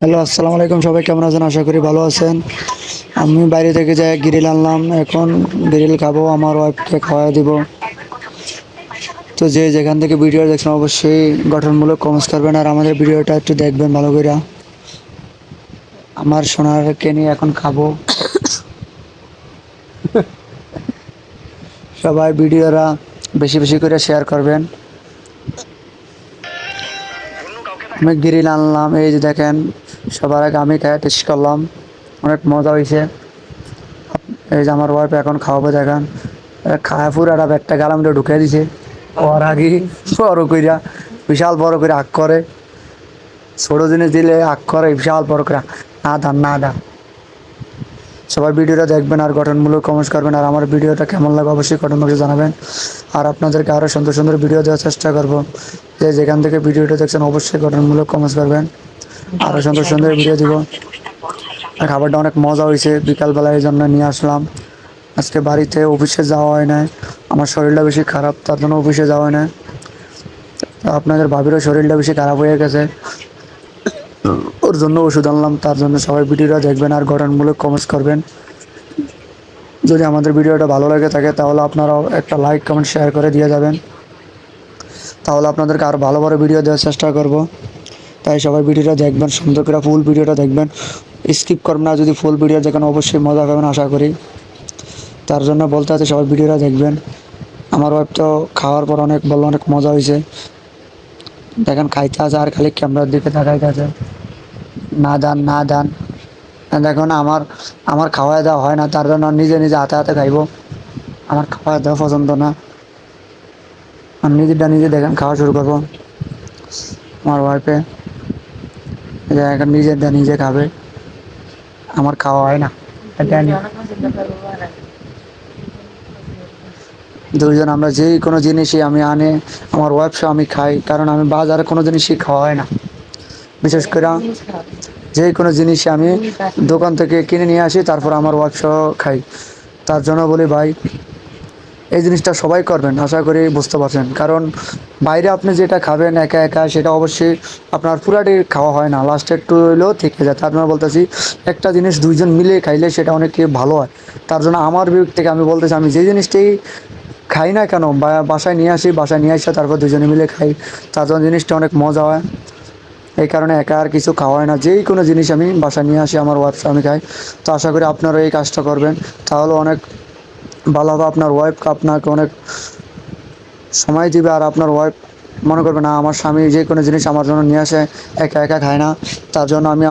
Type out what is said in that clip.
Hello, আসসালামু আলাইকুম। সবাই কেমন আছেন? আশা করি ভালো আছেন। আমি বাইরে থেকে যাই গ্রিল আনলাম, এখন গ্রিল খাবো, আমার ওয়াইফকে খাওয়া দিব। তো যে যেখান থেকে ভিডিও দেখছেন অবশ্যই গঠনমূলক কমেন্টস করবেন, আর আমাদের ভিডিওটা একটু দেখবেন ভালো করে। আমার সোনারকে নিয়ে এখন খাবো। সবাই ভিডিওরা বেশি বেশি করে শেয়ার করবেন। আমি গ্রিল আনলাম, এই যে দেখেন, সবার আগে আমি খাই টেস্ট করলাম, অনেক মজা হয়েছে। এই যে আমার ওয়াইফ এখন খাওয়াবো, দেখেন খায়া পুরাটা একটা গালাম ঢুকে দিছে। ওর আগে বড় কইরা, বিশাল বড় করে আগ করে, ছোট জিনিস দিলে আগ করে বিশাল বড় করে, না দান না দান। সবাই ভিডিওটা দেখবেন আর গঠনমূলক কমেন্টস করবেন, আর আমার ভিডিওটা কেমন লাগে অবশ্যই কমেন্ট বক্সে জানাবেন। আর আপনাদেরকে আরও সুন্দর সুন্দর ভিডিও দেওয়ার চেষ্টা করব। যে যেখান থেকে ভিডিওটা দেখছেন অবশ্যই গঠনমূলক কমেন্টস করবেন, আরও সুন্দর সুন্দর ভিডিও দিব। আর খাবারটা অনেক মজা হয়েছে, বিকালবেলা এই জন্য নিয়ে আসলাম। আজকে বাড়িতে অফিসে যাওয়া হয় না, আমার শরীরটা বেশি খারাপ, তার জন্য অফিসে যাওয়া হয় না। তো আপনাদের ভাবিরও শরীরটা বেশি খারাপ হয়ে গেছে, ওর জন্য ওষুধ আনলাম। তার জন্য সবাই ভিডিওটা দেখবেন আর গঠনমূলক কমেন্টস করবেন। যদি আমাদের ভিডিওটা ভালো লাগে থাকে তাহলে আপনারাও একটা লাইক কমেন্ট শেয়ার করে দিয়ে যাবেন, তাহলে আপনাদেরকে আরও ভালো ভালো ভিডিও দেওয়ার চেষ্টা করব। তাই সবাই ভিডিওটা দেখবেন, সুন্দর করে ফুল ভিডিওটা দেখবেন, স্কিপ করবেন না। যদি ফুল ভিডিও দেখেন অবশ্যই মজা পাবেন আশা করি। তার জন্য বলতে আছে সবাই ভিডিওটা দেখবেন। আমার ওয়াইফ তো খাওয়ার পর অনেক বললো অনেক মজা হয়েছে। দেখেন খাইতে আছে আর খালি ক্যামেরার দিকে তাকাইতে আছে, না দান না দান। দেখুন আমার আমার খাওয়া দাওয়া হয় না, তার জন্য নিজে নিজে হাতে হাতে খাইব। আমার খাওয়া দাওয়া পছন্দ না, আমি নিজেরটা নিজে দেখেন খাওয়া শুরু করবো। আমার ওয়াইফে এখন নিজেরটা নিজে খাবে, আমার খাওয়া হয় না। এটা দুইজন আমরা যে কোনো জিনিসই আমি আনে আমার ওয়াইফ সহ আমি খাই, কারণ আমি বাজারে কোনো জিনিসই খাওয়া হয় না। বিশেষ করে যে কোনো জিনিসই আমি দোকান থেকে কিনে নিয়ে আসি, তারপর আমার ওয়াইফ সহ খাই। তার জন্য বলি ভাই, এই জিনিসটা সবাই করবেন, আশা করি বুঝতে পারছেন। কারণ বাইরে আপনি যেটা খাবেন একা একা, সেটা অবশ্যই আপনার পুরাটি খাওয়া হয় না, লাস্টে একটু হইলেও থেকে যায়। তার জন্য বলতেছি একটা জিনিস দুইজন মিলে খাইলে সেটা অনেক ভালো হয়। তার জন্য আমার বিবেক থেকে আমি বলতেছি, আমি যে জিনিসটাই খাই না কেন বাসায় নিয়ে আসি, বাসায় নিয়ে আসে তারপর দুজনে মিলে খাই, তার জন্য জিনিসটা অনেক মজা হয়। এই কারণে একা আর কিছু খাওয়া হয় না, যেই কোনো জিনিস আমি বাসায় নিয়ে আসি আমার ওয়াইফ আমি খাই। তো আশা করি আপনারা এই কাজটা করবেন, তাহলে অনেক ভালো হবে। আপনার ওয়াইফ আপনাকে অনেক সময় দিবে, আর আপনার ওয়াইফ মনে করবে না আমার স্বামী যে কোনো জিনিস আমার জন্য নিয়ে আসে, একা একা খায় না। তার জন্য আমি